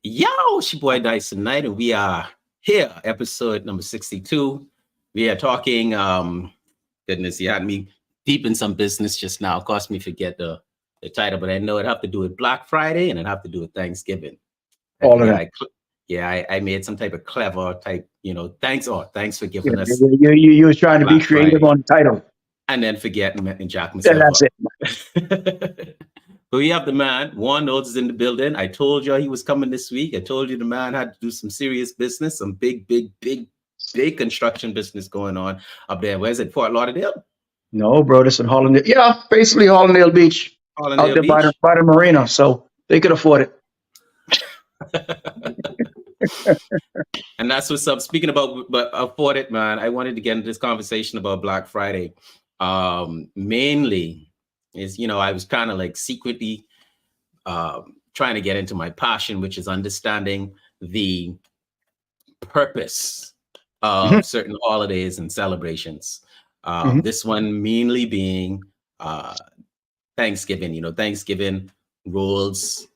Yo, it's your boy Dyson Knight, and we are here, episode number 62. We are talking, goodness, you had me deep in some business just now. Cost me forget the title, but I know it have to do with Black Friday and it have to do with Thanksgiving. I All of forget, that. I made some type of clever type, thanks for Yeah, giving us you was trying to be Black creative Friday, on the title. and then forget and jack And myself that's up. it. But we have the man. Juan Nodes is in the building. I told you he was coming this week. I told you the man had to do some serious business, some big construction business going on up there. Where's it? Fort Lauderdale? No, bro, this in Hollandale. Yeah, basically Hollandale Beach, out Hollandale there by the Beach. by the marina, so they could afford it. And that's what's up. Speaking about but afford it, man. I wanted to get into this conversation about Black Friday. Mainly is, I was kind of like secretly trying to get into my passion, which is understanding the purpose Mhm, of certain holidays and celebrations. mhm. This one mainly being uh, Thanksgiving. Thanksgiving rolls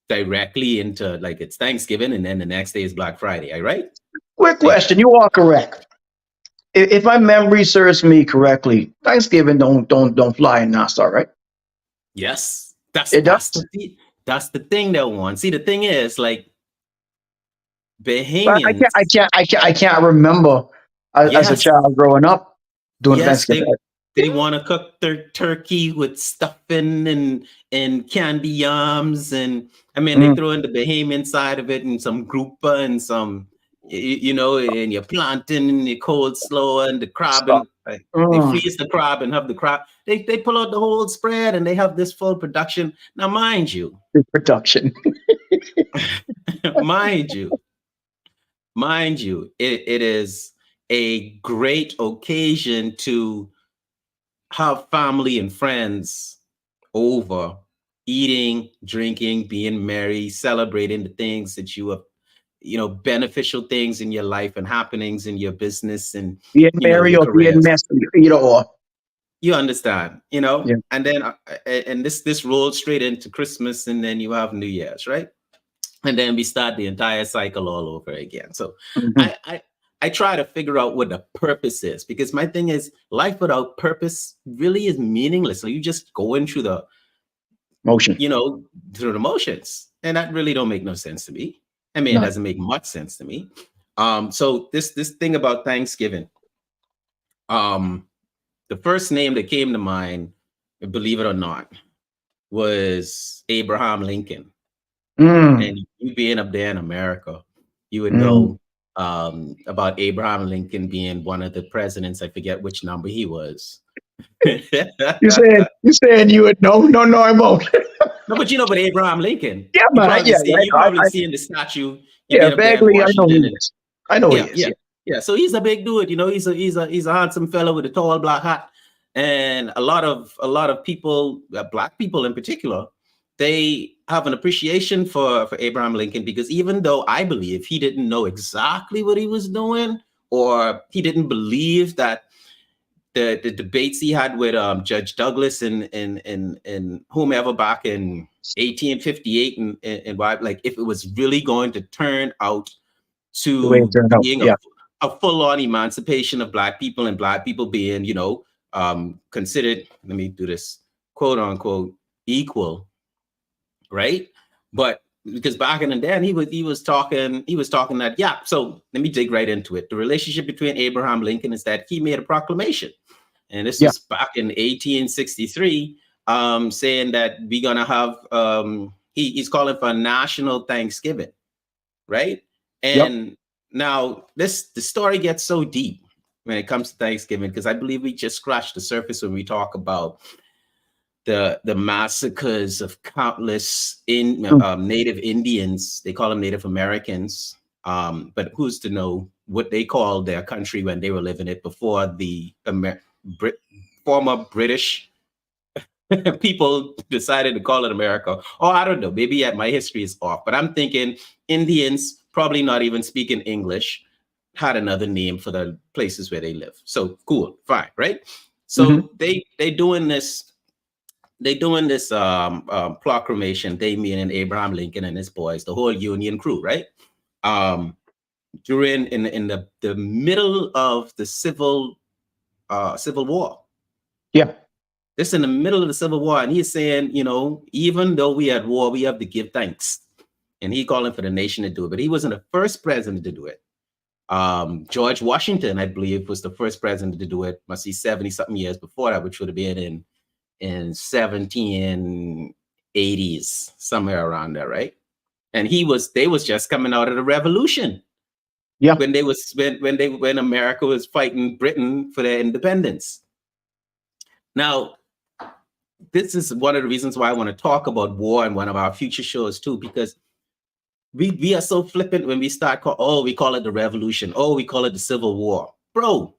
directly into like it's Thanksgiving, and then the next day is Black Friday. All right? Quick Like, question: you are correct. If my memory serves me correctly, Thanksgiving don't fly in Nassau, right? yes, that's It that's does. the thing that one. See, the thing is like But Bahamians. I can't remember as a Yes, child growing up doing yes, Thanksgiving. they want to cook their turkey with stuffing and candy yams, and I mean they Mm, throw in the Bahamian side of it and some grouper and some and your plantain and your coleslaw and the crab, stop. and like, they Mm, freeze the crab and have the crab. They pull out the whole spread and they have this full production. Now, production. mind you, it is a great occasion to have family and friends over, eating, drinking, being merry, celebrating the things that you have, beneficial things in your life and happenings in your business and, Being merry your or being careers. messy, either or. You understand, Yeah. and then and this rolls straight into Christmas, and then you have New Year's, right? And then we start the entire cycle all over again. So Mhm. I try to figure out what the purpose is, because my thing is life without purpose really is meaningless. So you just going through Motion. you know through the motions, and that really don't make no sense to me. I mean, it None. doesn't make much sense to me. So this thing about Thanksgiving, um the first name that came to mind, believe it or not, was Abraham Lincoln. Mm, And you being up there in America, you would mm. know about Abraham Lincoln being one of the presidents. I forget which number he was. No, You saying you would no, I won't. but you know, but Abraham Lincoln, Yeah, man. Yeah, yeah, you probably seen the statue. You yeah. being up there in Vaguely, I know who Washington, he and is. I know he yeah, is. yeah, Yeah. yeah. So he's a big dude. He's a handsome fellow with a tall black hat, and a lot of people, black people in particular, they have an appreciation for Abraham Lincoln, because even though I believe he didn't know exactly what he was doing, or he didn't believe that the debates he had with Judge Douglas and whomever back in 1858 and why, like, if it was really going to turn out The way it to turned out. being Yeah. a full-on emancipation of black people, and black people being, considered, let me do this, quote unquote, equal, right? But because back in the day, he was talking that, yeah. So let me dig right into it. The relationship between Abraham Lincoln is that he made a proclamation, and this Yeah. was back in 1863, saying that we're gonna have he's calling for a national Thanksgiving, right? Yep. And now the story gets so deep when it comes to Thanksgiving, because I believe we just scratched the surface when we talk about the massacres of countless Mm. Native Indians. They call them Native Americans, but who's to know what they called their country when they were living it before the Brit- former British people decided to call it America. Or I don't know, maybe my history is off, but I'm thinking Indians, probably not even speaking English, had another name for the places where they live. So cool, fine, right? Hmm. So they doing this they doing this proclamation, they meaning Abraham Lincoln and his boys, the whole Union crew, right? During in the middle of the Civil War. Yeah. This in the middle of the Civil War, and he's saying, you know, even though we had war, we have to give thanks. And he calling for the nation to do it, but he wasn't the first president to do it. George Washington, I believe, was the first president to do it. Must be 70 something years before that, which would have been in 1780s, somewhere around there, right? And they was just coming out of the Revolution. Yeah. When America was fighting Britain for their independence. Now, this is one of the reasons why I want to talk about war in one of our future shows too, because we are so flippant when we start we call it the revolution. Oh, we call it the Civil War. Bro,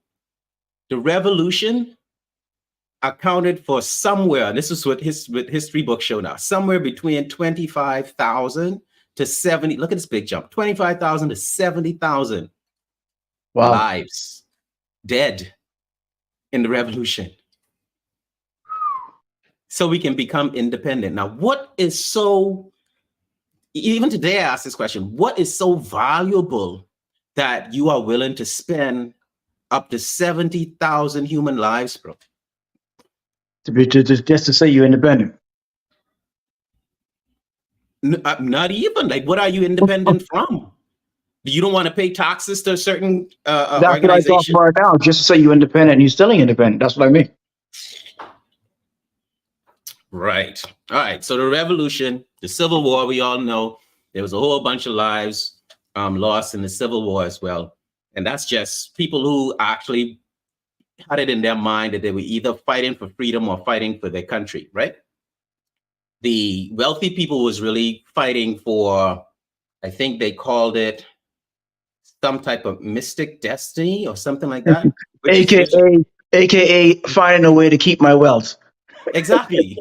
the revolution accounted for somewhere, and this is what history books show now, somewhere between 25,000 to 70, look at this big jump, 25,000 to 70,000 lives dead in the revolution. So we can become independent. Now, what is so, even today I ask this question, what is so valuable that you are willing to spend up to 70,000 human lives, bro? Just to say you're independent. Not even, like, what are you independent from? You don't want to pay taxes to a certain That's organization? what I talk about now, just to say you're independent and you're still independent. That's what I mean. Right. All right. So the revolution, the Civil War, we all know there was a whole bunch of lives lost in the Civil War as well. And that's just people who actually had it in their mind that they were either fighting for freedom or fighting for their country, right? The wealthy people was really fighting for, I think they called it some type of mystic destiny or something like that. AKA finding a way to keep my wealth. Exactly.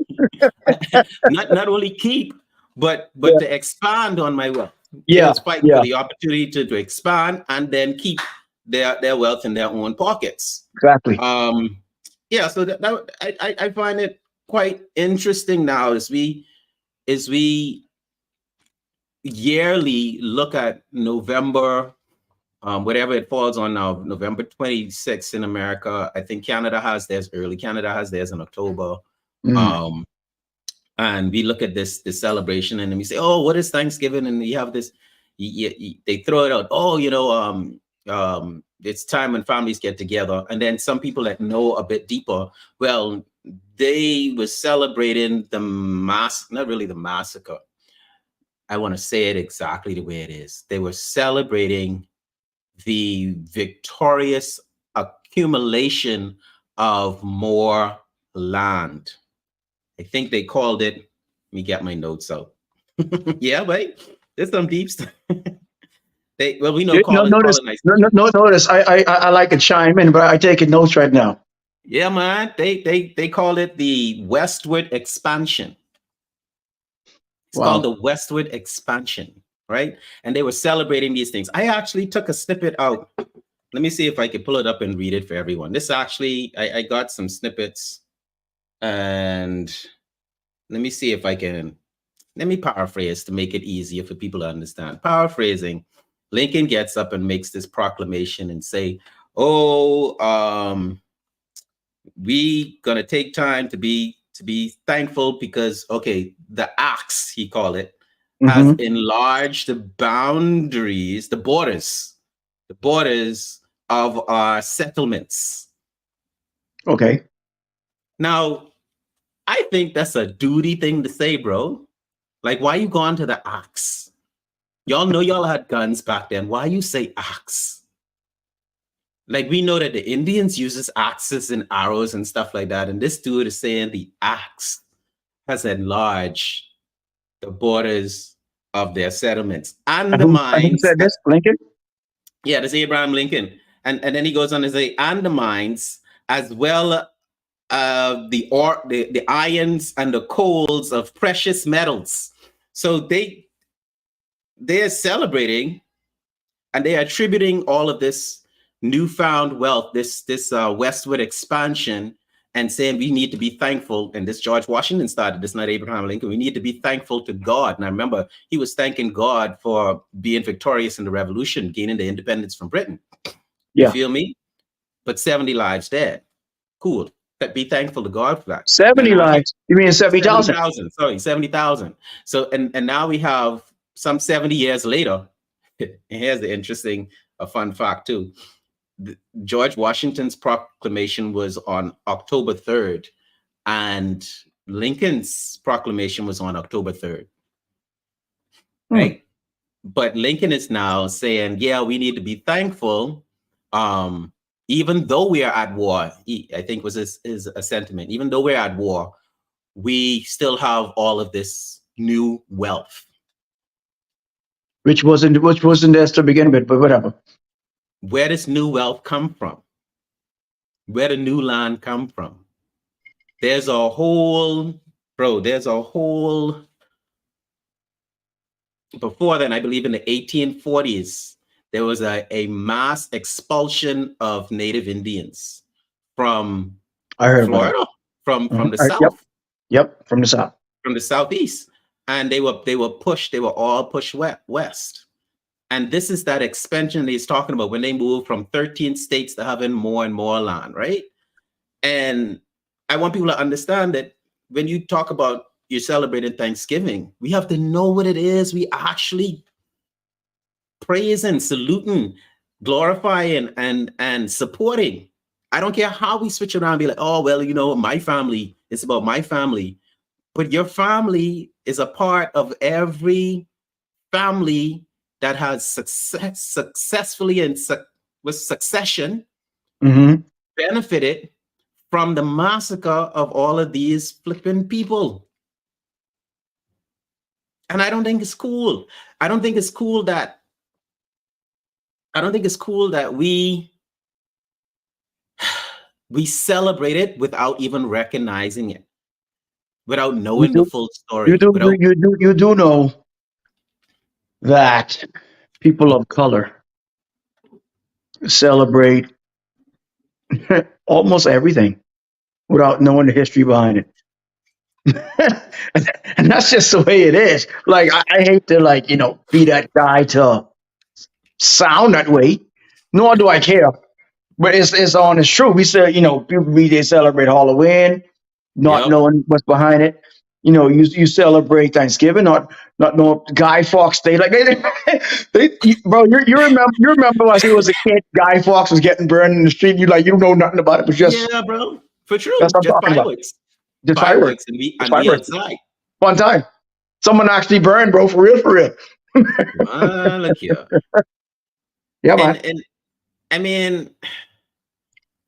not only keep, but to expand on my wealth. They was fighting for the opportunity to expand and then keep their wealth in their own pockets. Exactly. So I find it quite interesting now as we yearly look at November, whatever it falls on now, November 26th in America. I think Canada has theirs early. Canada has theirs in October. And we look at this celebration and then we say, oh, what is Thanksgiving? And you have this, they throw it out. Oh, you know, it's time when families get together. And then some people that know a bit deeper, well, they were celebrating not really the massacre. I want to say it exactly the way it is. They were celebrating the victorious accumulation of more land. I think they called it, let me get my notes out. Yeah, right. There's some deep stuff. We know notice. I like to chime in, but I taking notes right now. Yeah, man. They call it the westward expansion. It's called the westward expansion, right? And they were celebrating these things. I actually took a snippet out. Let me see if I can pull it up and read it for everyone. This actually, I got some snippets. And let me see if I can, let me paraphrase to make it easier for people to understand. Paraphrasing, Lincoln gets up and makes this proclamation and say, we gonna take time to be thankful because, okay, the axe, he called it, has enlarged the boundaries, the borders of our settlements. Okay. Now, I think that's a duty thing to say, bro. Like, why you going to the axe? Y'all know y'all had guns back then. Why you say axe? Like, we know that the Indians uses axes and arrows and stuff like that. And this dude is saying the axe has enlarged the borders of their settlements and the mines. Who said this? Lincoln? Yeah, this Abraham Lincoln. And then he goes on to say, and the mines, as well the irons and the coals of precious metals. So they're celebrating and they are attributing all of this newfound wealth, this westward expansion and saying we need to be thankful. And this George Washington started this, not Abraham Lincoln. We need to be thankful to God. And I remember he was thanking God for being victorious in the revolution, gaining the independence from Britain. You Yeah. feel me? But 70 lives dead. Cool. But be thankful to God for that. 70 Now lives. You mean 70,000? 70,000. Sorry, 70,000. So, and now we have some 70 years later. And here's the interesting, a fun fact too. George Washington's proclamation was on October 3rd, and Lincoln's proclamation was on October 3rd. Right? But Lincoln is now saying, yeah, we need to be thankful. Even though we are at war, I think was his a sentiment. Even though we're at war, we still have all of this new wealth. Which wasn't theirs to begin with, but whatever. Where does new wealth come from? Where the new land come from? There's a whole, before then, I believe in the 1840s, there was a mass expulsion of Native Indians from Florida, from the South. Yep, from the South. From the Southeast. And they were all pushed west. And this is that expansion that he's talking about when they moved from 13 states to having more and more land, right? And I want people to understand that when you talk about you're celebrating Thanksgiving, we have to know what it is we actually praising, saluting, glorifying, and supporting. I don't care how we switch around and be like, oh, well, you know, my family, it's about my family. But your family is a part of every family that has successfully and with succession benefited from the massacre of all of these flipping people. And I don't think it's cool. I don't think it's cool that we celebrate it without even recognizing it, without knowing the full story. You do know that people of color celebrate almost everything without knowing the history behind it. And that's just the way it is. Like I hate to be that guy to sound that way. Nor do I care. But it's honest true. We say, people they celebrate Halloween, not knowing what's behind it. You celebrate Thanksgiving, not knowing Guy Fawkes Day. Like bro, you remember when I was a kid, Guy Fawkes was getting burned in the street. You don't know nothing about it, but just bro, for true. That's what I'm just talking fireworks. about. Just fireworks and we outside. Fun time. Someone actually burned, bro, for real. Look here. Yeah, man. And I mean,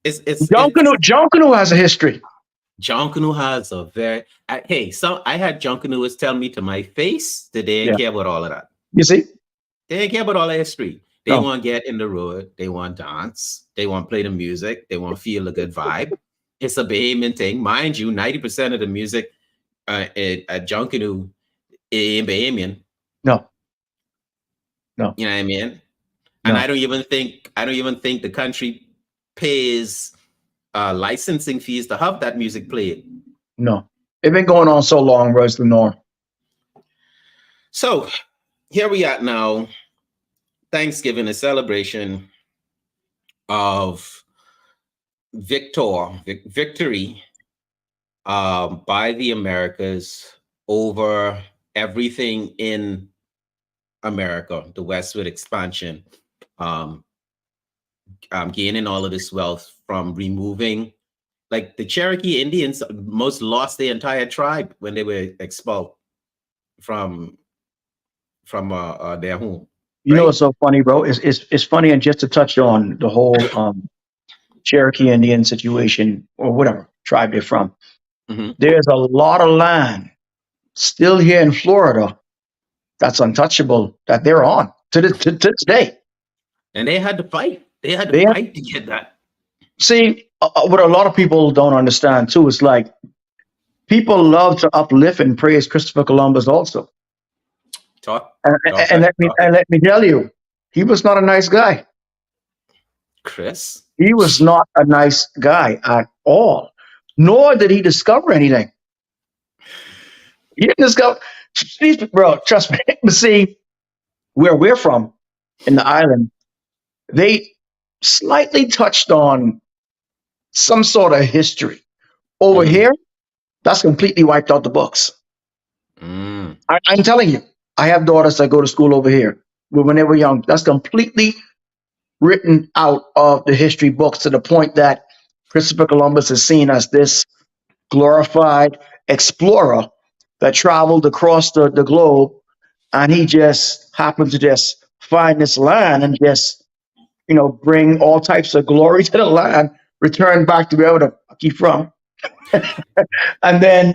it's Jonkanu has a history. Jonkanu has a very I had Jonkanuers tell me to my face that they didn't care about all of that. You see? They didn't care about all the history. They want to get in the road. They want to dance. They want to play the music. They want to feel a good vibe. It's a Bahamian thing. Mind you, 90% of the music at Jonkanu ain't Bahamian. No. You know what I mean? And I don't even think the country pays licensing fees to have that music played. No. It's been going on so long, bro. It's the norm. So here we are now. Thanksgiving, a celebration of victory by the Americas over everything in America, the westward expansion, gaining all of this wealth from removing, like the Cherokee Indians most lost their entire tribe when they were expelled from their home. You know what's so funny, bro? It's funny, and just to touch on the whole Cherokee Indian situation or whatever tribe they're from, there's a lot of land still here in Florida that's untouchable that they're on to this day. And they had to fight. They had to fight to get that. See, what a lot of people don't understand too is like people love to uplift and praise Christopher Columbus also. Let me tell you, he was not a nice guy. Chris? He was not a nice guy at all. nor did he discover anything. He didn't discover, bro, trust me. But see, where we're from in the island, they slightly touched on some sort of history. Over Mm, here, that's completely wiped out the books. mm, I'm telling you, I have daughters that go to school over here. But when they were young, that's completely written out of the history books to the point that Christopher Columbus is seen as this glorified explorer that traveled across the globe, and he just happened to just find this land and just, bring all types of glory to the land, return back to wherever the fuck he from, and then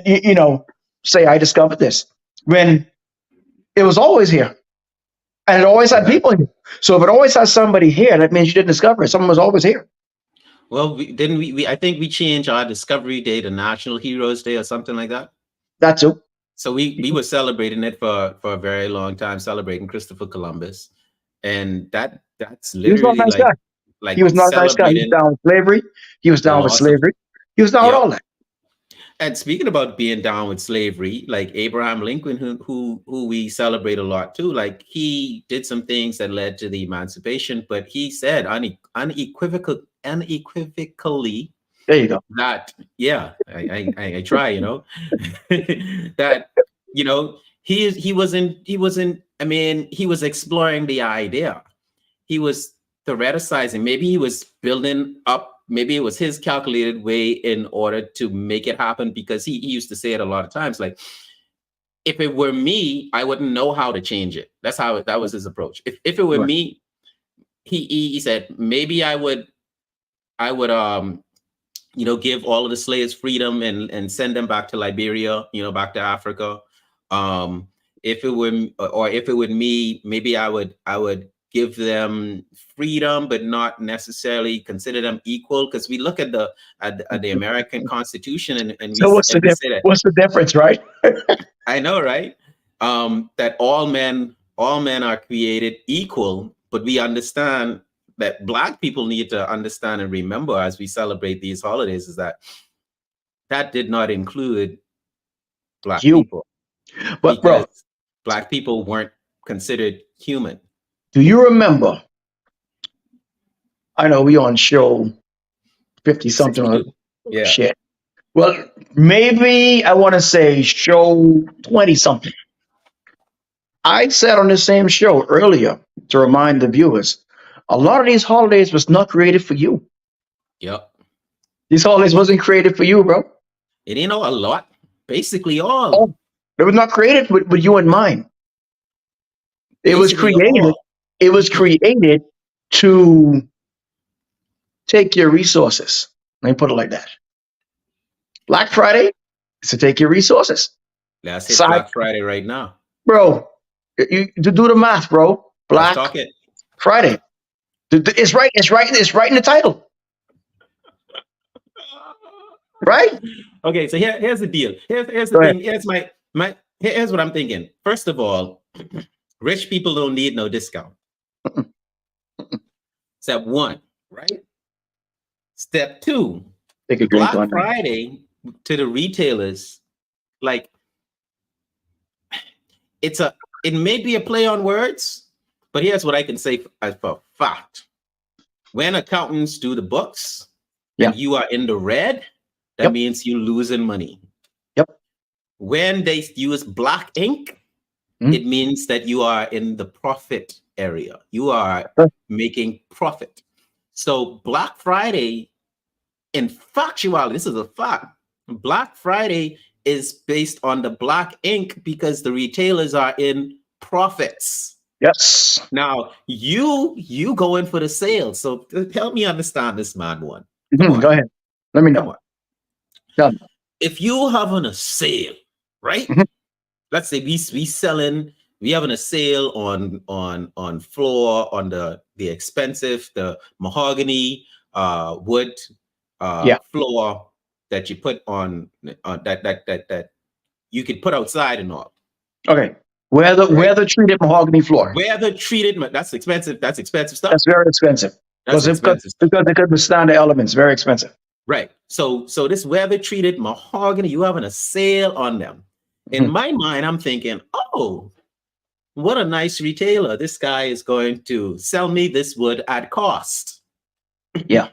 say I discovered this when it was always here and it always had yeah. people here. So if it always has somebody here, that means you didn't discover it. Someone was always here. Well, didn't we? I think we changed our Discovery Day to National Heroes Day or something like that. That too. So we were celebrating it for a very long time, celebrating Christopher Columbus, and that's He was not a literally nice guy. He like was not a nice guy. He was celebrating down with slavery. He was the down with loss of. slavery. He was down with Yep. all that. And speaking about being down with slavery, like Abraham Lincoln, who we celebrate a lot too, like he did some things that led to the emancipation, but he said unequivocally There you go. that, yeah, I try, that, I mean, he was exploring the idea. He was theoreticizing. Maybe he was building up. Maybe it was his calculated way in order to make it happen, because he used to say it a lot of times, like, if it were me, I wouldn't know how to change it. That was his approach. If it were Right. me, he said, maybe I would give all of the slaves freedom and send them back to Liberia, back to Africa. If it were me, maybe I would give them freedom, but not necessarily consider them equal. Because we look at the American Constitution and So what's we say that, what's the difference, right? I know, right? That all men are created equal, but we understand that Black people need to understand and remember as we celebrate these holidays is that did not include Black You. people, But bro, because Black people weren't considered human. do you remember? I know we on show 50 something or 62. Yeah. shit. Well, maybe I want to say show 20 something. I said on the same show earlier to remind the viewers, a lot of these holidays was not created for you. Yep. These holidays wasn't created for you, bro. It ain't a lot. Basically all. Oh, it was not created with you in mind. It was Basically created. all. It was created to take your resources. Let me put it like that. Black Friday is to take your resources. Let's hit Black Friday right now. Bro, you to do the math, bro. Black Let's talk it. Friday. It's right. It's right in the title. Right? Okay, so here's the deal. Here's the Go thing. ahead. Here's what I'm thinking. First of all, rich people don't need no discount. Step one, right? Step two, Take a drink Black on that. Friday to the retailers, like it may be a play on words, but here's what I can say as for fact. When accountants do the books and you are in the red, that means you're losing money. Yep. When they use black ink, it means that you are in the profit area. You are making profit. So Black Friday, in factuality, this is a fact. Black Friday is based on the black ink because the retailers are in profits. Yes. Now you go in for the sale. So help me understand this, man. Come on. Go ahead. Let me know. Come on. Tell me. If you having a sale, right? Let's say we having a sale on floor, on the expensive, the mahogany wood floor that you put on that you could put outside and all. Okay. Weather treated mahogany floor. Weather treated, that's expensive. That's expensive stuff. That's very expensive. That's expensive stuff. Because it could withstand the elements. Very expensive. Right. So this weather treated mahogany, you having a sale on them. In Mhm. my mind, I'm thinking, oh, what a nice retailer. This guy is going to sell me this wood at cost. Yeah.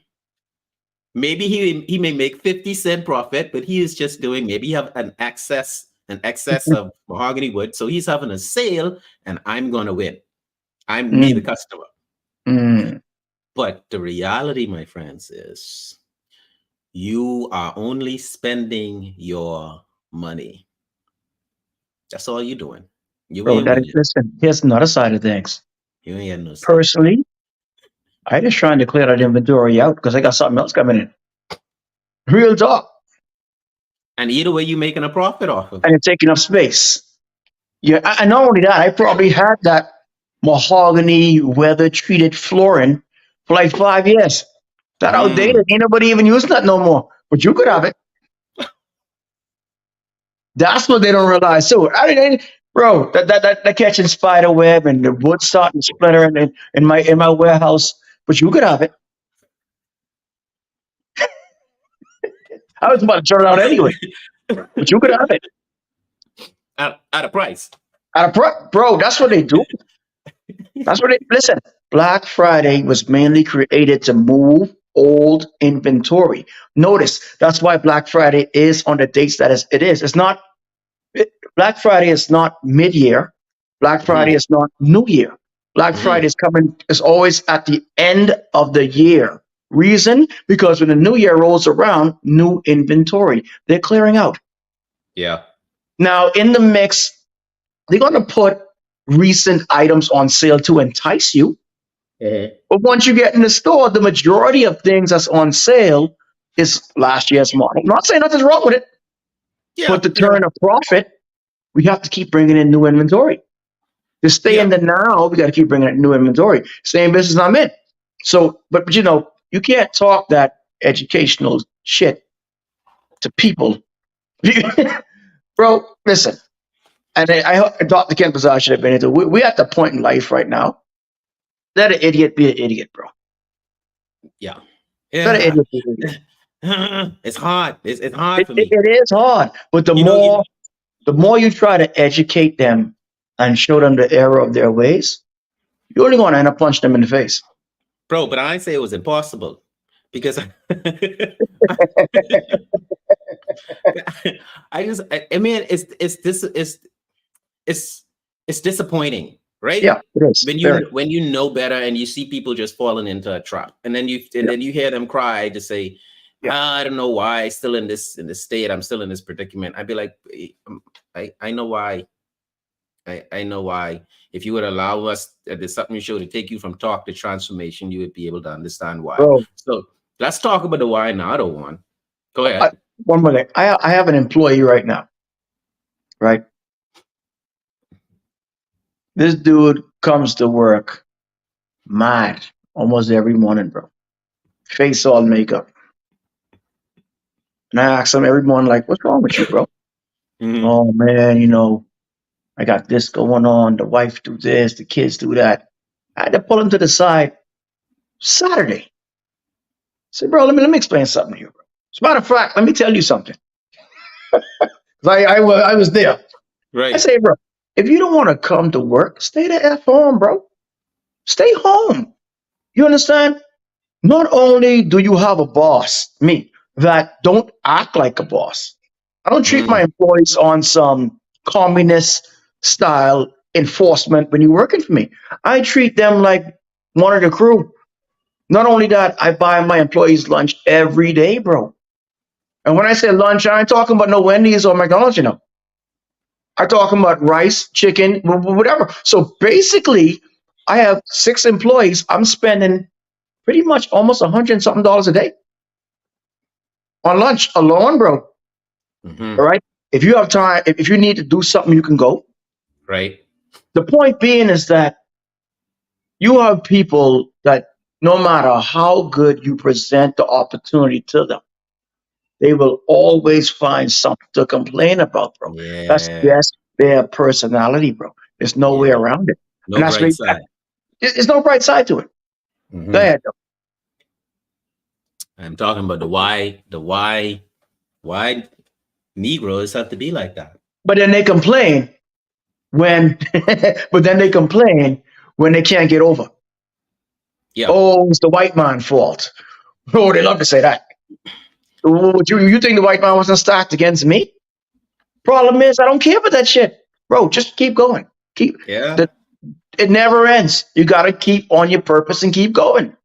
Maybe he may make 50-cent profit, but he is just doing, maybe he have an excess of mahogany wood. So he's having a sale and I'm gonna win. I'm me, the Mm, customer. mm. But the reality, my friends, is you are only spending your money. That's all you're doing. You Bro, ain't that is, winning. listen, here's another side of things. You ain't got no stake. Personally, I just trying to clear that inventory out because I got something else coming in. Real talk. And either way, you're making a profit off of And it. it's taking up space. Yeah, and not only that, I probably had that mahogany weather treated flooring for like 5 years. That outdated. Mm. Ain't nobody even using that no more. But you could have it. That's what they don't realize. So, bro, that catching spider web and the wood starting to splinter in my warehouse. But you could have it. I was about to turn it out anyway. But you could have it. At a price. Bro, that's what they do. That's what they listen. Black Friday was mainly created to move old inventory. Notice that's why Black Friday is on the dates that it is. It's not Black Friday is not mid-year. Black Friday Mhm. is not New Year. Black Mhm. Friday is always at the end of the year. Reason? Because when the new year rolls around, new inventory. They're clearing out. Yeah. Now in the mix, they're gonna put recent items on sale to entice you. Mhm. But once you get in the store, the majority of things that's on sale is last year's model. I'm not saying nothing's wrong with it, but Yeah. to Yeah. turn a profit, we have to keep bringing in new inventory. To stay in Yeah. the now, we got to keep bringing in new inventory. Same business I'm in. So, but you can't talk that educational shit to people. Bro, listen, and Dr. Ken Bazar should have been into. We're at the point in life right now. Let an idiot be an idiot, bro. Yeah. Let an Yeah. idiot be an idiot. It's hard. It's hard It, for it, me. it is hard, but the You know, more the more you try to educate them and show them the error of their ways, you're only going to end up punching them in the face. bro, but I say it was impossible because I mean it's it's disappointing, right? Yeah, it is. Very. When you know better and you see people just falling into a trap, and Yeah, then you hear them cry to say, yeah. I don't know why I'm still in this state, I'm still in this predicament. I'd be like, I know why. I know why. If you would allow us at the Something Show to take you from talk to transformation, you would be able to understand why. Bro, So let's talk about the why now. I don't want. Go I, ahead. one more thing. I have an employee right now, right? This dude comes to work mad almost every morning, bro. Face all makeup. And I ask him every morning, like, what's wrong with you, bro? Mhm. Oh, man, I got this going on. The wife do this, the kids do that. I had to pull him to the side Saturday. I said, bro, let me explain something to you, bro. As a matter of fact, let me tell you something. 'Cause I was there. I Right. say, bro, if you don't want to come to work, stay the F home, bro. Stay home. You understand? Not only do you have a boss, me, that don't act like a boss. I don't treat my Mm. employees on some communist style enforcement when you're working for me. I treat them like one of the crew. Not only that, I buy my employees lunch every day, bro. And when I say lunch, I ain't talking about no Wendy's or McDonald's. I'm talking about rice, chicken, whatever. So basically, I have 6 employees. I'm spending pretty much almost 100 and something dollars a day on lunch alone, bro. All Hmm. right. If you have time, if you need to do something, you can go. Right. The point being is that you have people that no matter how good you present the opportunity to them, they will always find something to complain about, bro. That's Yeah. just their personality, bro. There's no way Yeah. around it. And No that's bright side. there's no bright side to it. Go Hmm. ahead. I'm talking about why Negroes have to be like that. But then they complain when, but then they complain when they can't get over. Yeah, Oh, it's the white man's fault. Oh, they love to say that. Oh, you think the white man wasn't stacked against me? Problem is, I don't care about that shit, bro. Just keep going. Keep yeah. the. It never ends. You got to keep on your purpose and keep going,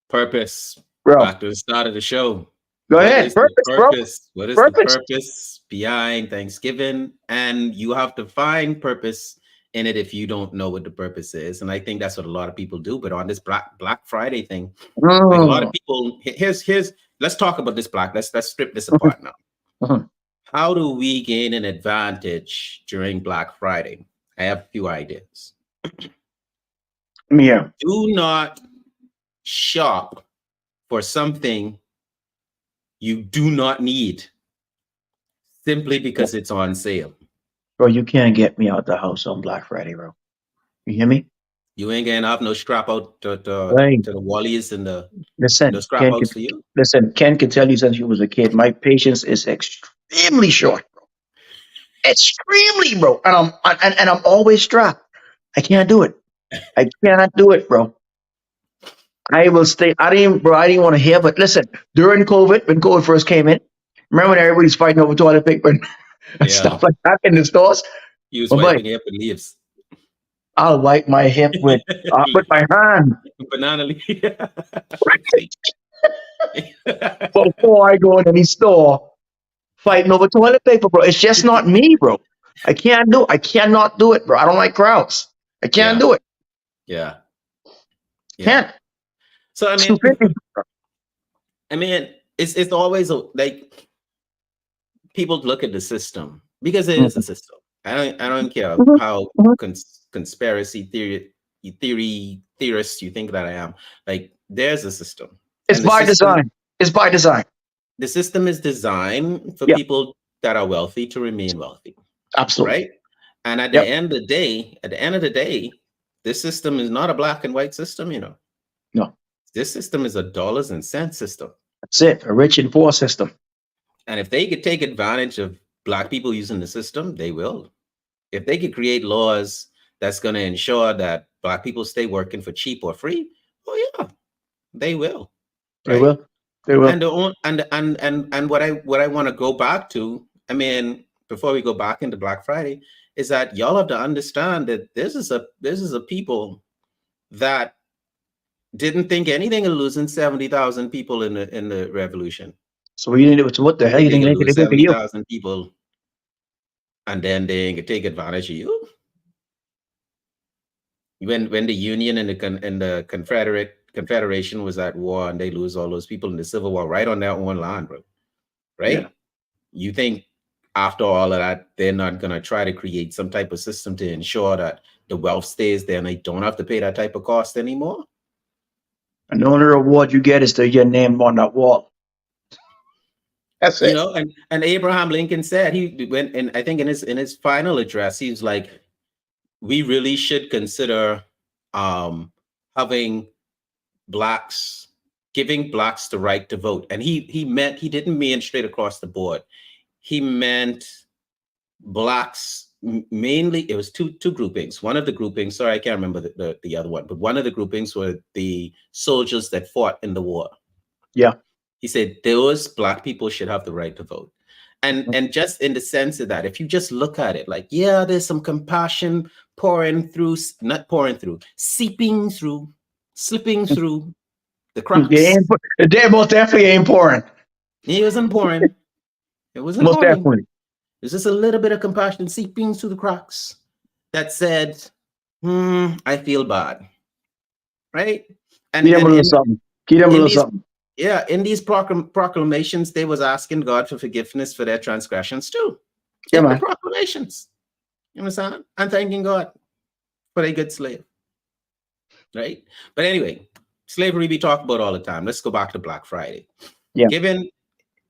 Purpose. bro. Back to the start of the show. Go What ahead. is the Purpose, bro. purpose? What is the Purpose. purpose behind Thanksgiving? And you have to find purpose in it if you don't know what the purpose is. And I think that's what a lot of people do. But on this Black Friday thing, like a lot of Mm. people, here's let's talk about this black. Let's strip this apart now. Mhm. How do we gain an advantage during Black Friday? I have a few ideas. Yeah. Do not shop for something you do not need simply because it's on sale. Bro, you can't get me out the house on Black Friday, bro. You hear me? You ain't gonna have no scrap out Hey, to the Wallies and the listen, scrap outs for you. Ken can tell you since he was a kid, my patience is extremely short, bro. Extremely, bro. And I'm always strapped. I can't do it. I cannot do it, bro. I will stay. I didn't want to hear, but listen, during COVID, when COVID first came in, remember when everybody's fighting over toilet paper and, Yeah, stuff like that in the stores? you was But boy, wiping it up with leaves. I'll wipe my hip with my hand Banana leaf. before I go in any store fighting over toilet paper, bro. It's just not me, bro. I cannot do it, bro. I don't like crowds. I can't Yeah, do it. yeah, yeah. Can't. So Stupidity. I mean, it's always like people look at the system because it is a Mhm, system. I don't care mhm, how mhm. conspiracy theorists you think that I am. Like there's a system, It's and by design. It's by design. the system is designed for Yeah, people that are wealthy to remain wealthy, absolutely. right? And Yep. at the end of the day, this system is not a black and white system. No, This system is a dollars and cents system. that's it. A rich and poor system. And if they could take advantage of black people using the system, they will. If they could create laws that's going to ensure that black people stay working for cheap or free, oh yeah, they will, They right? will. They And will. the on- and what I want to go back to, I mean, before we go back into Black Friday, is that y'all have to understand that this is a people that didn't think anything of losing 70,000 people in the revolution. So you need to, what the You hell think you they think could they could lose do to you? 70,000 people and then they could take advantage of you? When the Union and the Confederation was at war and they lose all those people in the Civil War right on their own land, bro. Yeah. Right? You think after all of that, they're not gonna try to create some type of system to ensure that the wealth stays there and they don't have to pay that type of cost anymore? And the only reward you get is to your name on that wall. That's You it. know, and Abraham Lincoln said he went and I think in his final address, he was like, we really should consider um having blacks giving blacks the right to vote. And he didn't mean straight across the board. He meant blacks mainly. It was two groupings. One of the groupings, sorry, I can't remember the other one, but one of the groupings were the soldiers that fought in the war. Yeah. He said those black people should have the right to vote. And just in the sense of that, if you just look at it like, yeah, there's some compassion not pouring through, seeping through, slipping through the They cracks. ain't, they most definitely ain't pouring. It wasn't pouring. It wasn't Most pouring. definitely. There's just a little bit of compassion seeping through the cracks that said, I feel bad. Right? And Give them and a little in something. Give them a in little these something. yeah, in these proclamations, they was asking God for forgiveness for their transgressions too. Yeah, In the man. proclamations. You understand? And thanking God for a good slave. Right? But anyway, slavery we talk about all the time. Let's go back to Black Friday. Yeah. Given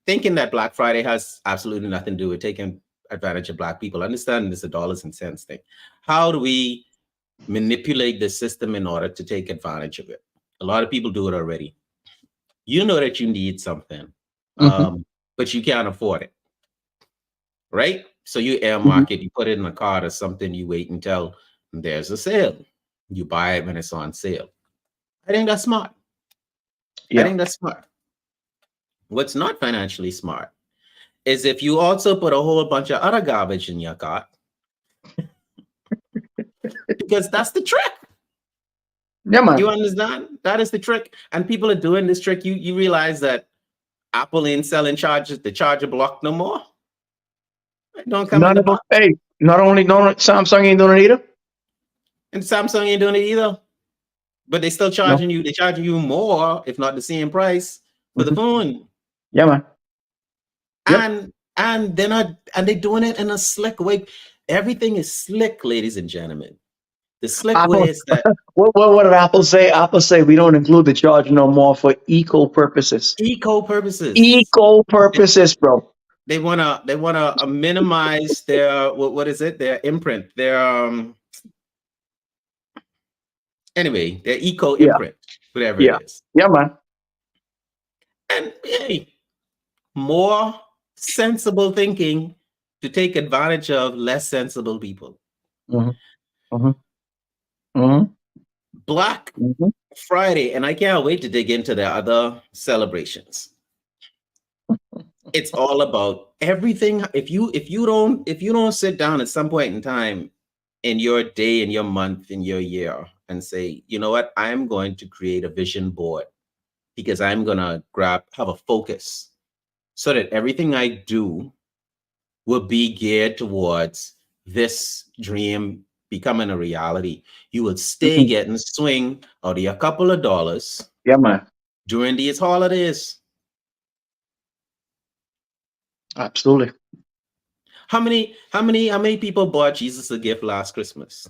thinking that Black Friday has absolutely nothing to do with taking advantage of black people, understanding it's a dollars and cents thing. How do we manipulate the system in order to take advantage of it? A lot of people do it already. You know that you need something, Mm-hmm. but you can't afford it, right? So you Mm-hmm. earmark it, you put it in a card or something, you wait until there's a sale. You buy it when it's on sale. I think that's smart. I Yeah. think that's smart. What's not financially smart is if you also put a whole bunch of other garbage in your cart, because that's the trick. Yeah, You man. understand? That is the trick. And people are doing this trick. You realize that Apple ain't selling chargers, the charger block no more. It don't come in None the of them. box. Hey, not only no Samsung ain't doing it either. And Samsung ain't doing it either. But they still No. charging you, they're charging you more, if not the same price, for the Mm-hmm. phone. Yeah, man. Yep. And they're not, and they're doing it in a slick way. Everything is slick, ladies and gentlemen. The slick way Apple. is that What did Apple say? Apple say we don't include the charge no more for eco purposes. eco purposes. Eco purposes, bro. They wanna minimize their what is it? Their imprint. Their anyway, their eco Yeah. imprint, whatever it Yeah. is. Yeah, man. And hey, more sensible thinking to take advantage of less sensible people. Mm-hmm. Mm-hmm. Mm-hmm. Black Mm-hmm. Friday, and I can't wait to dig into the other celebrations. It's all about everything. If you don't sit down at some point in time in your day, in your month, in your year, and say, you know what, I'm going to create a vision board because I'm gonna have a focus so that everything I do will be geared towards this dream becoming a reality. You will stay Mm-hmm. getting swing out of a couple of dollars Yeah, man. during these holidays. Absolutely. How many people bought Jesus a gift last Christmas?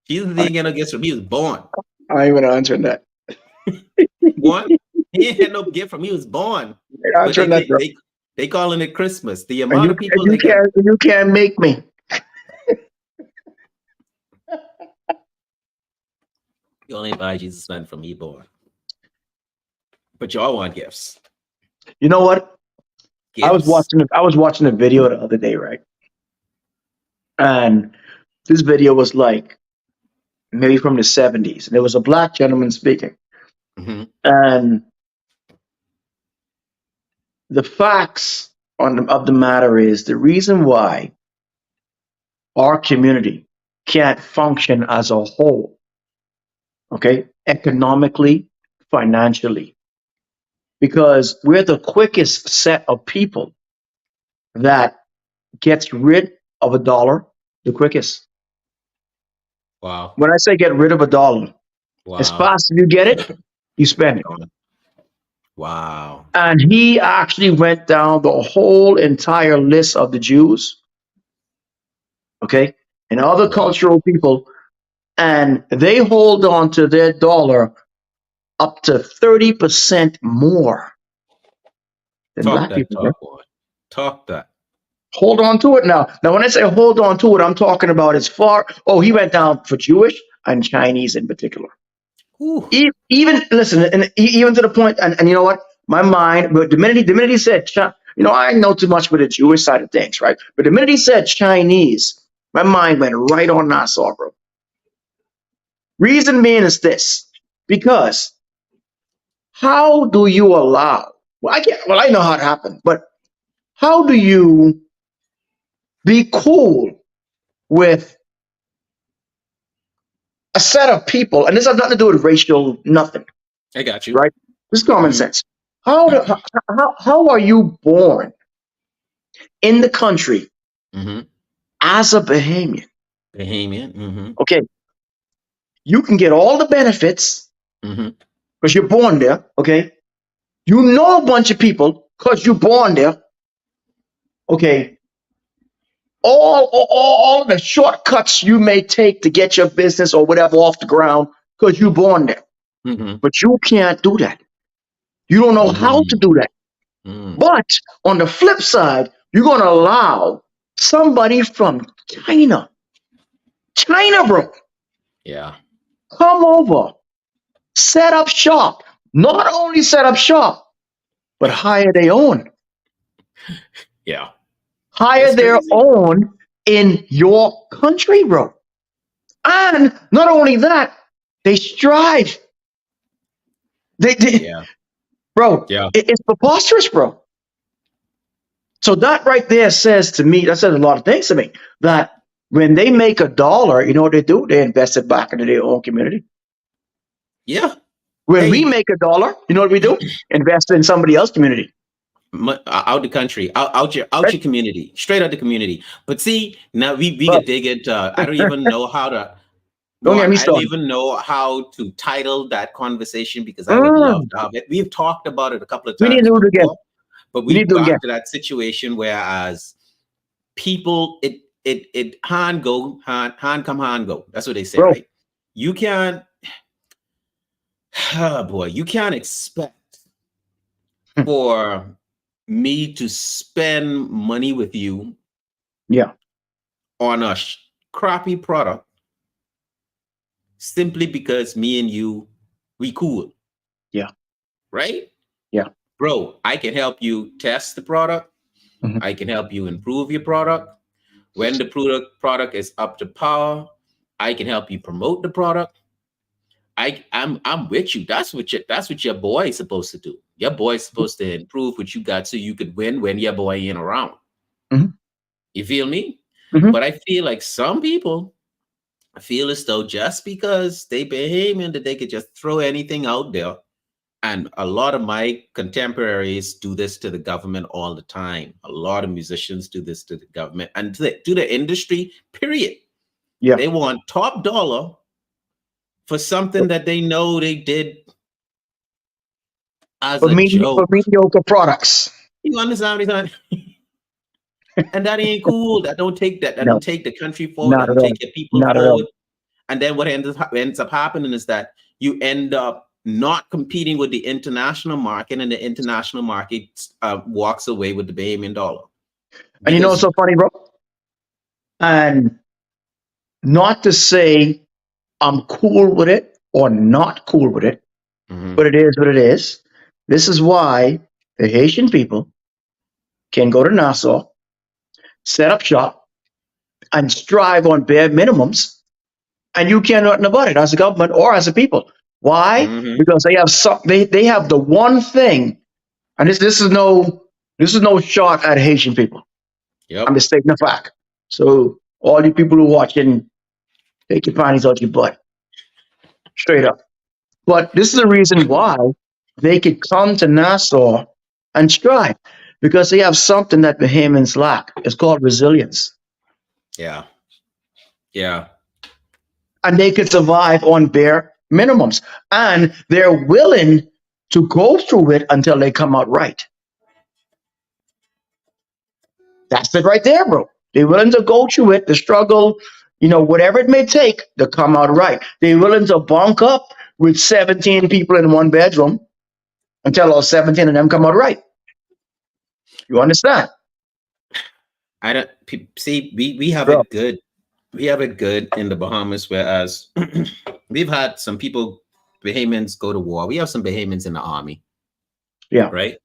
Jesus I, didn't get no gifts from me. He was born. I ain't even answering that. One, he ain't had no gift from me. He was born. I ain't But they answering that, they bro. they, they calling it Christmas. The And amount you of and people you they got. can't make me. You only buy Jesus man from me born. But y'all want gifts. You know what? Gifts. I was watching a video the other day, right? And this video was like maybe from the 70s. And there was a black gentleman speaking. Mm-hmm. And the facts of the matter is the reason why our community can't function as a whole, okay, economically, financially, because we're the quickest set of people that gets rid of a dollar the quickest. Wow. When I say get rid of a dollar, as Wow. fast as you get it, you spend it. Wow. And he actually went down the whole entire list of the Jews, okay, and other Wow. cultural people, and they hold on to their dollar up to 30% more than Talk black that people. Bro. talk, boy. Talk that. Hold on to it now. Now, when I say hold on to it, I'm talking about as far. Oh, he went down for Jewish and Chinese in particular. Ooh. Even listen, and even to the point, and you know what? My mind, but the minute he said, you know, I know too much with the Jewish side of things, right? But the minute he said Chinese, my mind went right on Nassau, bro. Reason being is this, because how do you allow? Well, I can't. Well, I know how it happened, but how do you be cool with a set of people? And this has nothing to do with racial nothing, I got you. right? This is common Mm-hmm. sense. How are you born in the country Mm-hmm. as a Bahamian? Bahamian. Mm-hmm. Okay, you can get all the benefits Mm-hmm. because you're born there. Okay, you know a bunch of people because you're born there. Okay, all the shortcuts you may take to get your business or whatever off the ground because you're born there. Mm-hmm. But you can't do that. You don't know how to do that. Mm-hmm. But on the flip side, you're going to allow somebody from China, bro, Yeah. come over, set up shop. Not only set up shop, but Yeah, hire it's their crazy. own in your country, bro. And not only that, they strive. They Yeah, bro, yeah, it's preposterous, bro. So that right there says to me, that says a lot of things to me. That when they make a dollar, you know what they do? They invest it back into their own community. yeah. When we Hey, make a dollar, you know what we do? Invest in somebody else's community. out the country, out Right? your community, straight out the community. But see, now we But could dig into. I don't even know how to. don't get One, me I don't started. even know how to title that conversation because I would love Mm, to have it. We've talked about it a couple of we need to times do it again. before, but We need we to do it again. got to that situation whereas people, it hand go, hand come, hand go. That's what they say, Bro, right? You can't, oh boy, you can't expect for me to spend money with you yeah, on a crappy product simply because me and you, we cool, yeah, right? yeah. Bro, I can help you test the product. Mhm. I can help you improve your product. When the product is up to par, I can help you promote the product. I'm with you. That's what your boy is supposed to do. Your boy is supposed to improve what you got so you could win when your boy ain't around. Mhm. You feel me? Mhm. But I feel like some people feel as though just because they behaving that they could just throw anything out there. And a lot of my contemporaries do this to the government all the time. A lot of musicians do this to the government and to the industry, period. Yeah. They want top dollar for something that they know they did as a For joke. mediocre products. You understand what I'm saying? And that ain't cool. That don't take that. That No, don't take the country forward. That not at don't all. take your people Not at all. forward. And then what ends up happening is that you end up not competing with the international market, and the international market walks away with the Bahamian dollar And you know what's because so funny, bro? And not to say I'm cool with it or not cool with it, Mhm. but it is what it is. This is why the Haitian people can go to Nassau, set up shop, and strive on bare minimums, and you can't do nothing about it as a government or as a people. Why? Mhm. Because they have they have the one thing, and this is no shot at Haitian people. I'm Yep. just stating a fact. So all you people who watching, take your panties out your butt, straight up. But this is the reason why they could come to Nassau and strive, because they have something that Bahamians lack. It's called resilience. Yeah. Yeah. And they could survive on bare minimums. And they're willing to go through it until they come out right. That's it right there, bro. They're willing to go through it, the struggle, whatever it may take to come out right. They're willing to bunk up with 17 people in one bedroom until all 17 of them come out right. You understand? I don't see. We have Bro. it good. We have it good in the Bahamas, whereas we've had some people, Bahamians, go to war. We have some Bahamians in the army, Yeah. right?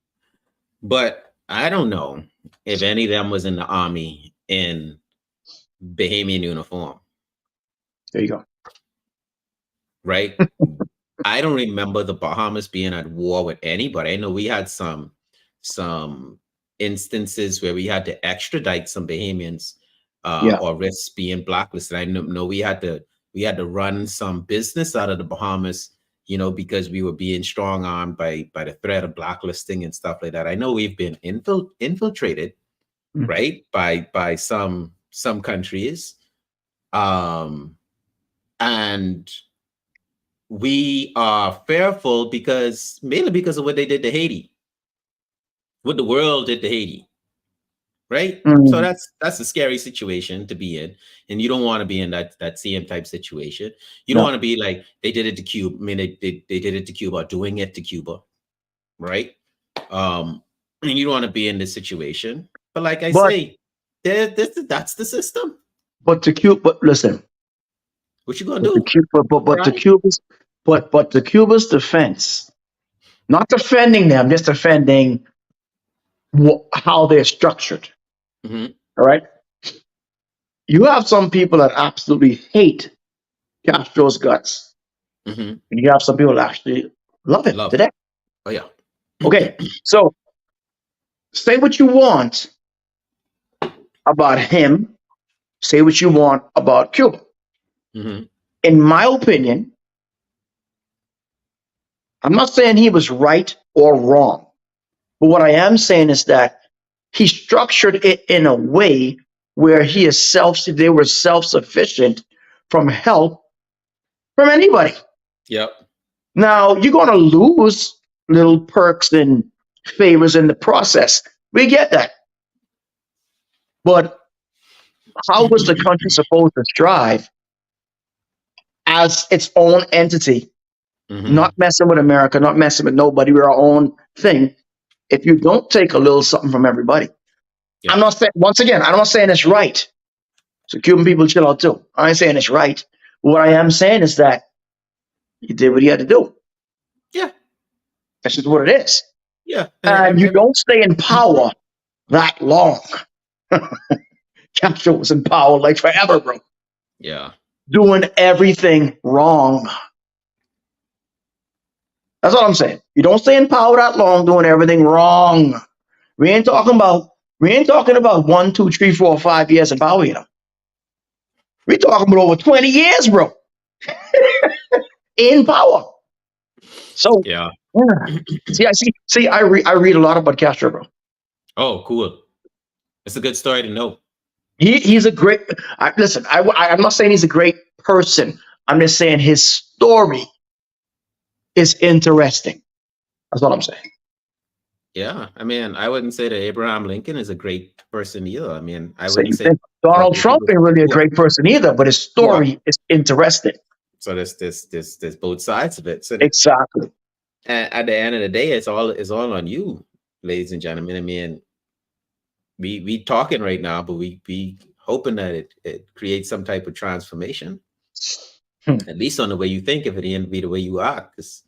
But I don't know if any of them was in the army in Bahamian uniform, There you go. right? I don't remember the Bahamas being at war with anybody. I know we had some instances where we had to extradite some Bahamians Yeah. or risk being blacklisted. I know we had to run some business out of the Bahamas, because we were being strong armed by the threat of blacklisting and stuff like that. I know we've been infiltrated, Mm. right, by some countries, um, and we are fearful because mainly because of what they did to Haiti, what the world did to Haiti, right? So Mm. that's a scary situation to be in, and you don't want to be in that CM type situation. You don't No. want to be like they did it to Cuba. I mean, they did it to Cuba, doing it to Cuba, right? And you don't want to be in this situation. But like I But say, that's the system. but to cute. But listen, What you gonna But the do? Cu- but the Right? Cubans, but the Cubans' defense, not defending them, just defending how they're structured. Mm-hmm. All right, you have some people that absolutely hate Castro's guts, Mm-hmm. and you have some people that actually love him Love. today. Oh yeah. Okay, so say what you want about him, say what you want about Cuba. Mm-hmm. In my opinion, I'm not saying he was right or wrong, but what I am saying is that he structured it in a way where they were self-sufficient from help from anybody. Yep. Now you're going to lose little perks and favors in the process. We get that, but how was the country supposed to strive as its own entity, Mm-hmm. not messing with America, not messing with nobody? We're our own thing. If you don't take a little something from everybody, I'm Yeah. not saying, once again, I'm not saying it's right. So Cuban people chill out too. I ain't saying it's right. What I am saying is that he did what he had to do. Yeah. That's just what it is. Yeah. And you don't stay in power that long. Castro was in power like forever, bro. Yeah. Doing everything wrong. That's all I'm saying. You don't stay in power that long doing everything wrong. We ain't talking about 1, 2, 3, 4, 5 years in power, you know. We're talking about over 20 years, bro, in power. So Yeah. yeah. I read a lot about Castro, bro. Oh, cool. It's a good story to know. He's a great. Listen, I'm not saying he's a great person. I'm just saying his story is interesting. That's what I'm saying. Yeah. I mean, I wouldn't say that Abraham Lincoln is a great person either. I mean, I wouldn't Same say thing. that Donald the Trump people ain't really a who are, great person either, but his who are story is interesting. so there's both sides of it. So Exactly. at the end of the day, it's all on you, ladies and gentlemen. I mean, we talking right now, but we hoping that it creates some type of transformation, Hmm. at least on the way you think, if it ain't be the way you are. Because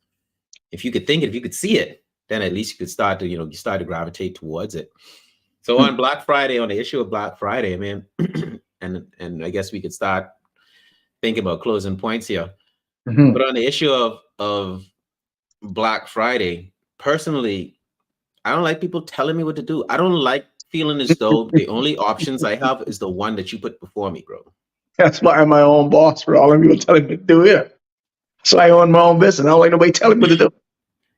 if you could think it, if you could see it, then at least you could start to, you start to gravitate towards it. So Hmm. on Black Friday, on the issue of Black Friday, I mean, and I guess we could start thinking about closing points here. Mhm. But on the issue of Black Friday, personally, I don't like people telling me what to do. I don't like feeling as though the only options I have is the one that you put before me, bro. That's why I'm my own boss, bro. All them people telling me to do here. So I own my own business. I don't like nobody telling me what to do.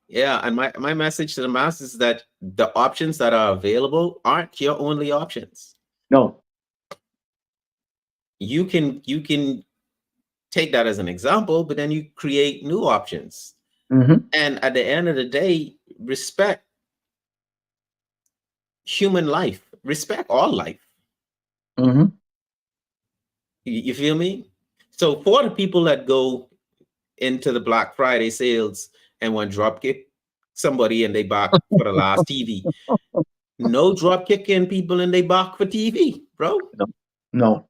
Yeah, and my message to the masses is that the options that are available aren't your only options. No. You can take that as an example, but then you create new options. Hmm. And at the end of the day, respect human life, respect all life. Hmm. You feel me? So for the people that go into the Black Friday sales and want drop kick somebody and they back for the last TV, no drop kicking people and they back for TV, bro. No. No.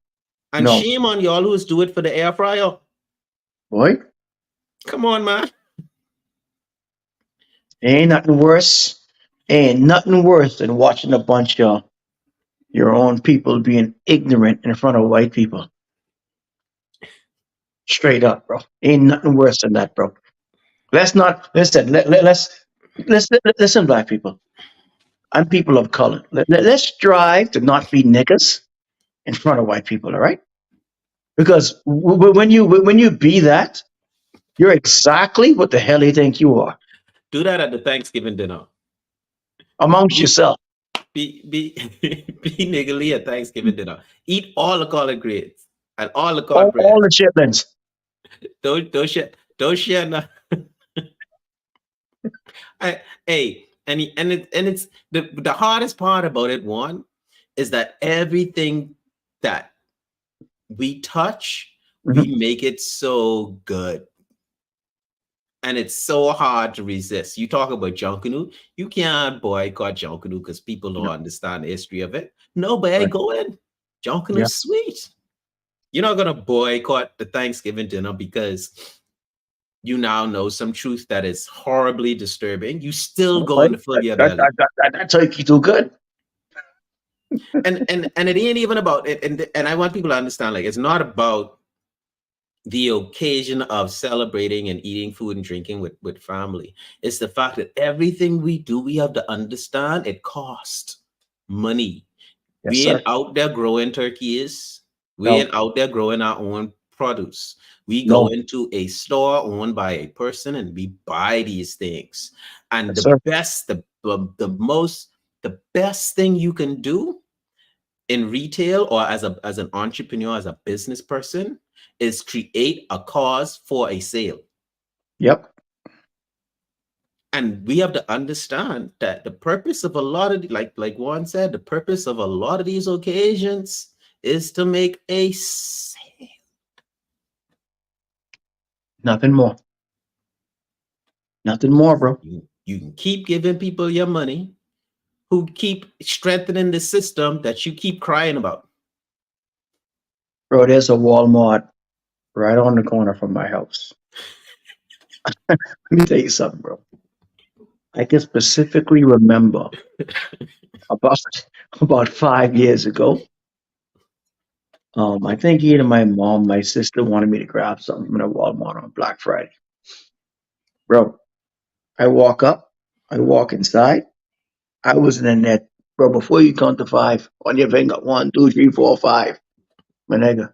And No. shame on y'all who's do it for the air fryer. Boy, Come on, man. ain't nothing worse. Ain't nothing worse than watching a bunch of your own people being ignorant in front of white people. Straight up, bro. Ain't nothing worse than that, bro. Let's not listen. Listen, black people. I'm people of color. Let's strive to not be niggas in front of white people. All right? Because when you be that, you're exactly what the hell you think you are Do that at the Thanksgiving dinner. amongst Be yourself. be be niggly at Thanksgiving dinner. Eat all the collard greens and all the All cornbread. the chitlins. Don't share no. Hey, and it's the hardest part about it. One is that everything that we touch, we Mhm. make it so good. And it's so hard to resist. You talk about Junkanoo, you can't boycott Junkanoo because people don't No, understand the history of it. No, but hey, right. go in. Yeah. Junkanoo's sweet. You're not gonna boycott the Thanksgiving dinner because you now know some truth that is horribly disturbing. You still Right? going to fill your belly. That turkey too good. And it ain't even about it. And I want people to understand, like, it's not about the occasion of celebrating and eating food and drinking with family. It's the fact that everything we do, we have to understand it costs money. Yes, We ain't sir. out there growing turkeys. We No, ain't out there growing our own produce. We go no. into a store owned by a person and we buy these things. And Yes, sir. the best thing you can do in retail or as an entrepreneur, as a business person, is create a cause for a sale. Yep. And we have to understand that the purpose of a lot of like Juan said, the purpose of a lot of these occasions is to make a sale. Nothing more. Nothing more, bro. You can keep giving people your money who keep strengthening the system that you keep crying about. Bro, there's a Walmart right on the corner from my house. Let me tell you something, bro. I can specifically remember about about 5 years ago. I think either my mom, my sister wanted me to grab something from the Walmart on Black Friday. Bro, I walk up, I walk inside. I wasn't in there, bro. Before you count to five on your finger, one, two, three, four, five, my nigga.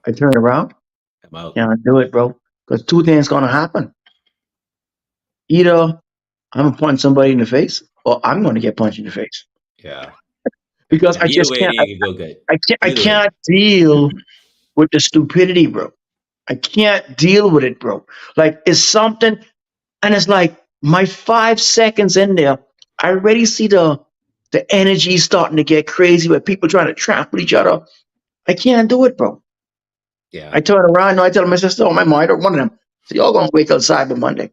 I turn around, I'm out. can't do it, bro. Because two things gonna happen. Either I'm gonna punch somebody in the face, or I'm gonna get punched in the face. Yeah. Because And I either just way, it can't. ain't gonna go good. I Either way. can't deal with the stupidity, bro. I can't deal with it, bro. Like it's something, and it's like my 5 seconds in there, I already see the energy starting to get crazy with people trying to trample each other. I can't do it, bro. Yeah. I turn around, no, I tell my sister, oh my mom, one of them. So y'all gonna wait till Cyber Monday.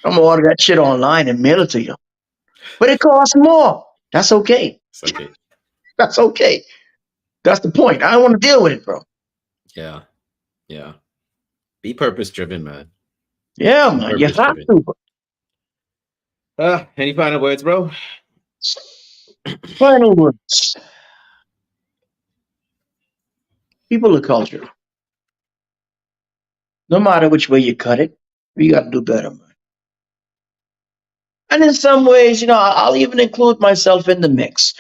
I'm gonna order that shit online and mail it to you. But it costs more. That's okay. It's okay. That's okay. That's the point. I don't want to deal with it, bro. Yeah. Yeah. Be purpose driven, man. Yeah, Be man. You purpose have driven. to. Bro. Any final words, bro? Final words. People of culture. No matter which way you cut it, we got to do better, man. And in some ways, I'll even include myself in the mix.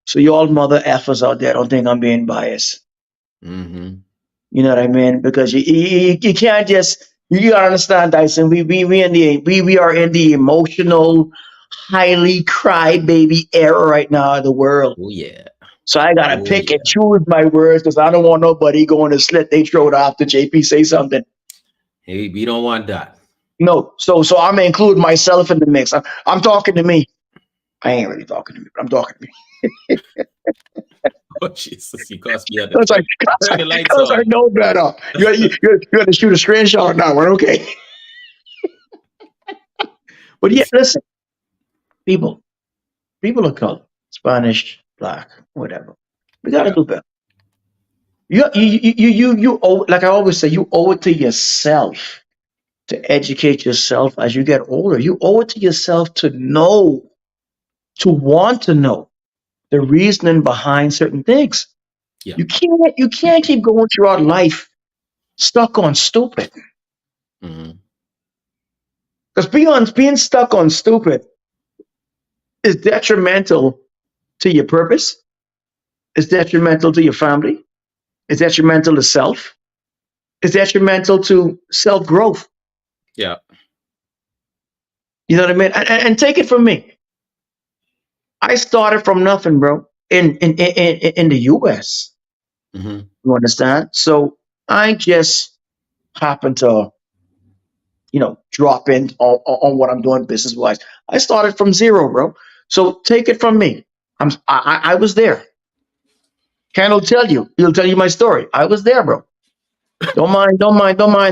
So you all mother effers out there don't think I'm being biased. Mm-hmm. You know what I mean? Because you can't just you gotta understand, Dyson. We are in the emotional, highly crybaby era right now of the world. Oh yeah. So I gotta Oh pick and yeah. choose my words because I don't want nobody going to slit their throat after JP say something. Hey, we don't want that. No, so I'm gonna include myself in the mix. I'm talking to me. I ain't really talking to me, but I'm talking to me. Oh Jesus, you cost me on the Cause I, cause turn I, the lights cause I on. know better. You got to shoot a screenshot now. We're okay. But yeah, listen, people, people of color, Spanish, black, whatever. We gotta Yeah. do better. You owe, like I always say, you owe it to yourself to educate yourself as you get older. You owe it to yourself to know, to want to know the reasoning behind certain things. Yeah. You can't keep going throughout life stuck on stupid. Mm-hmm. Because being stuck on stupid is detrimental to your purpose, it's detrimental to your family, it's detrimental to self, it's detrimental to self growth. Yeah. You know what I mean? And take it from me. I started from nothing, bro, in the US. Mm-hmm. You understand? So I just happened to, drop in on what I'm doing business wise. I started from zero, bro. So take it from me. I was there. Ken will tell you. He'll tell you my story. I was there, bro. Don't mind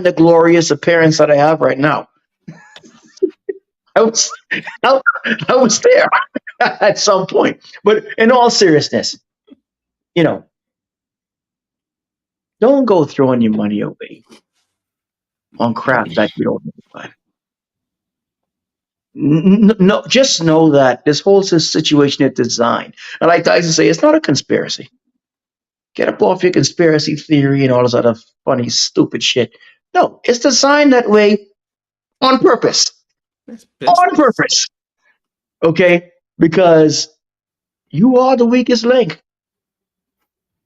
the glorious appearance that I have right now. I was, I, I was there at some point. But in all seriousness, you know, Don't go throwing your money away on crap that you don't know about. No, just know that this whole situation is designed. And like Tyson say, it's not a conspiracy. Get up off your conspiracy theory and all this other funny, stupid shit. No, it's designed that way on purpose. It's On business. purpose. Okay? Because you are the weakest link.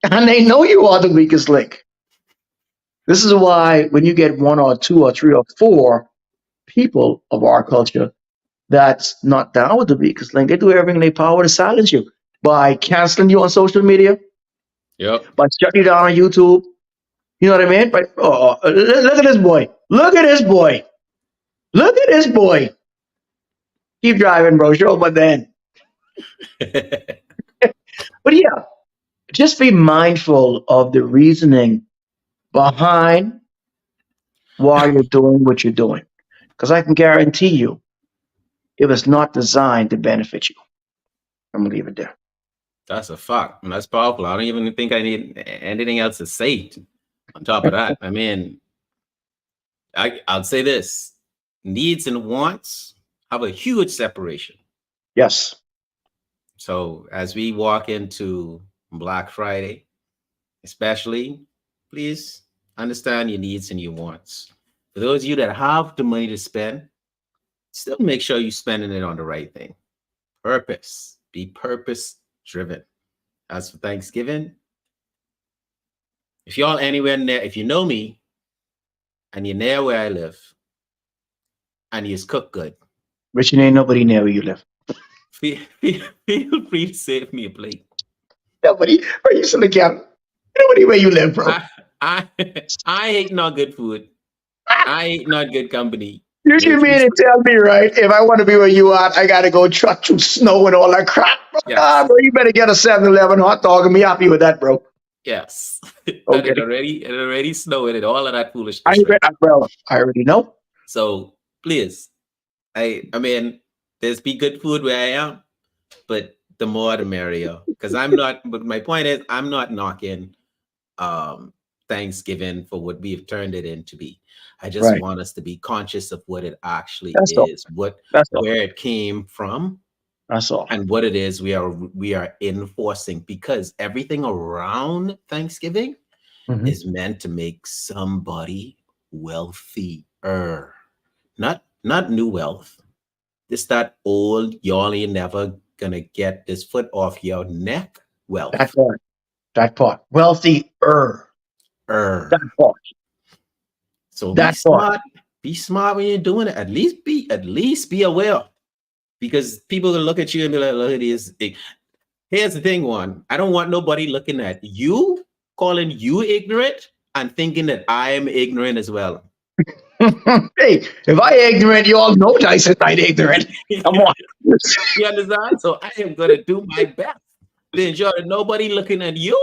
And they know you are the weakest link. This is why when you get one or two or three or four people of our culture that's not down with the weakest link, they do everything in their power to silence you by canceling you on social media, Yep. by shutting you down on YouTube. You know what I mean? But look at this boy. Look at this boy. Look at this boy. Keep driving, bro. Show but then. But yeah, just be mindful of the reasoning behind why you're doing what you're doing. Because I can guarantee you, it was not designed to benefit you. I'm gonna leave it there. That's a fact. And that's powerful. I don't even think I need anything else to say on top of that. I mean, I'll say this: needs and wants have a huge separation. Yes. So as we walk into Black Friday, especially, please understand your needs and your wants. For those of you that have the money to spend, still make sure you're spending it on the right thing. Purpose. Be purpose driven. As for Thanksgiving, if y'all anywhere near, if you know me and you're near where I live and you cook good, Which ain't nobody near where you live. feel free to save me a plate. Nobody where you should look at. Nobody where you live, bro. I I hate not good food. I hate not good company. You Make mean me to tell me, right? If I want to be where you are, I got to go truck through snow and all that crap. Ah, yes. bro, you better get a 7-Eleven hot dog and be happy with that, bro. Yes. And Okay. it already snowed and all of that I foolishness, right? I already know. So please, I mean, there's be good food where I am, but the more the merrier. Because I'm not, but my point is I'm not knocking Thanksgiving for what we've turned it into be. I just Right. want us to be conscious of what it actually That's all. is, what That's all. where it came from, That's all. and what it is we are enforcing, because everything around Thanksgiving Mhm. is meant to make somebody wealthier. Not new wealth. It's that old y'all ain't never gonna get this foot off your neck That wealth. part. That part. Wealthier. That Er. part. So be That part. smart. Be smart when you're doing it. At least be aware. Because people will look at you and be like, look at this. Here's the thing, one. I don't want nobody looking at you, calling you ignorant, and thinking that I am ignorant as well. Hey, if I ignorant, you all know Dyson not ignorant. Come on. You understand? So I am gonna do my best to ensure that nobody looking at you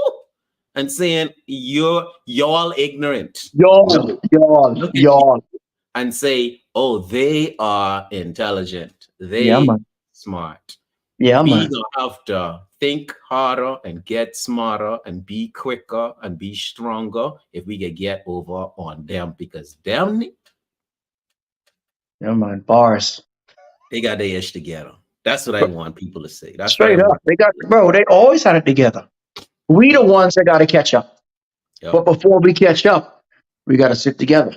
and saying y'all ignorant. Y'all, No, y'all, look at you y'all. and say, oh, they are intelligent. Yeah, They man. smart. Yeah, We man. gonna have to think harder and get smarter and be quicker and be stronger if we can get over on them, because them Yeah, man. Bars. they got their ish together. That's what I want people to say. That's what I Straight up. want. They got, bro, they always had it together. We the ones that got to catch up. Yep. But before we catch up, we got to sit together.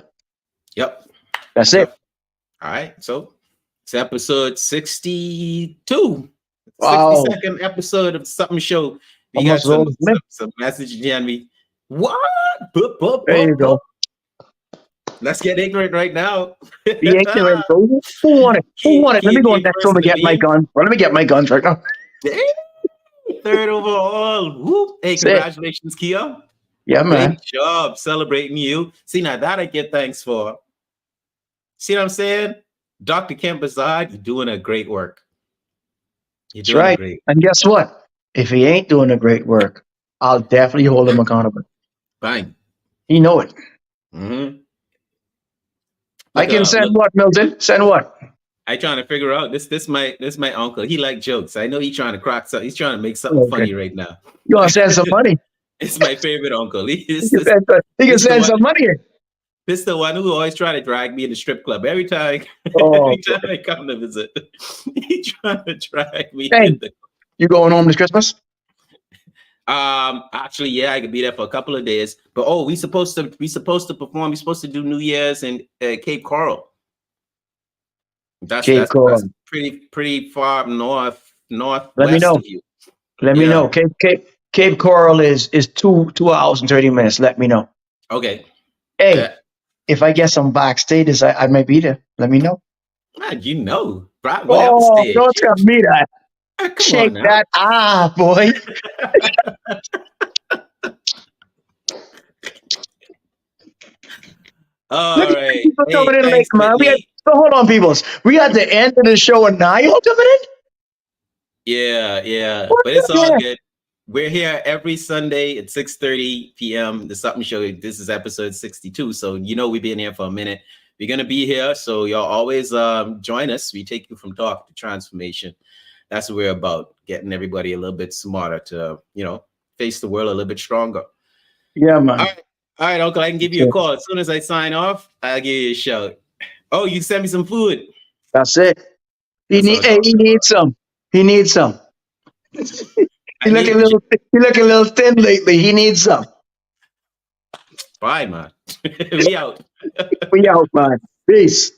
Yep. That's Yep. it. All right. So it's episode 62. Wow. 62nd episode of Something Show. We got Almost some over. some message, Janvi. What? Boop, boop, There you boop, boop. go. Let's get ignorant right now. Be ignorant, bro. Who want it? Who want it? Let me go Came next first room and to get my me. gun. Well, let me get my guns right now. Third overall. Whoop. Hey, That's it. congratulations, Kia. Yeah, Great man. job celebrating you. See, now that I get thanks for. See what I'm saying? Dr. Kemp Bazard, you're doing a great work. You're That's doing a right. great. And guess what? If he ain't doing a great work, I'll definitely hold him accountable. Bang. He know it. Mm-hmm. I can send Look. what, Milton? Send what? I trying to figure out this my uncle. He like jokes. I know he's trying to crack something. He's trying to make something Okay. funny right now. You want to send some money? It's my favorite uncle. He can He's the send some one. money in. This the one who always try to drag me in the strip club every time. Oh, Every time I come to visit, he trying to drag me hey, in the. you going home this Christmas? Actually, yeah, I could be there for a couple of days. But we supposed to perform. We're supposed to do New Year's in Cape Coral. That's Cape Coral. pretty far northwest Let me know. of you. Let me Yeah. know. Cape Coral is 2 hours and 30 minutes. Let me know. Okay. Hey, if I get some backstage, I might be there. Let me know. You know, Brock will have to Oh, stage. don't tell me that. Come Shake on now. that boy. All right. People Hey, coming in late, thanks, man. Whitney. So hold on, peoples. We at the end of the show and now you're coming in? Yeah. What But it's the all heck? good. We're here every Sunday at 6:30 p.m. The Something Show. This is episode 62. So we've been here for a minute. We're gonna be here. So y'all always join us. We take you from talk to transformation. That's what we're about. Getting everybody a little bit smarter to, face the world a little bit stronger. Yeah, man. All right, Uncle. I can give you a call. As soon as I sign off, I'll give you a shout. Oh, you send me some food. That's it. He needs some. He needs some. He looking a little thin lately. He needs some. Bye, man. We out. We out, man. Peace.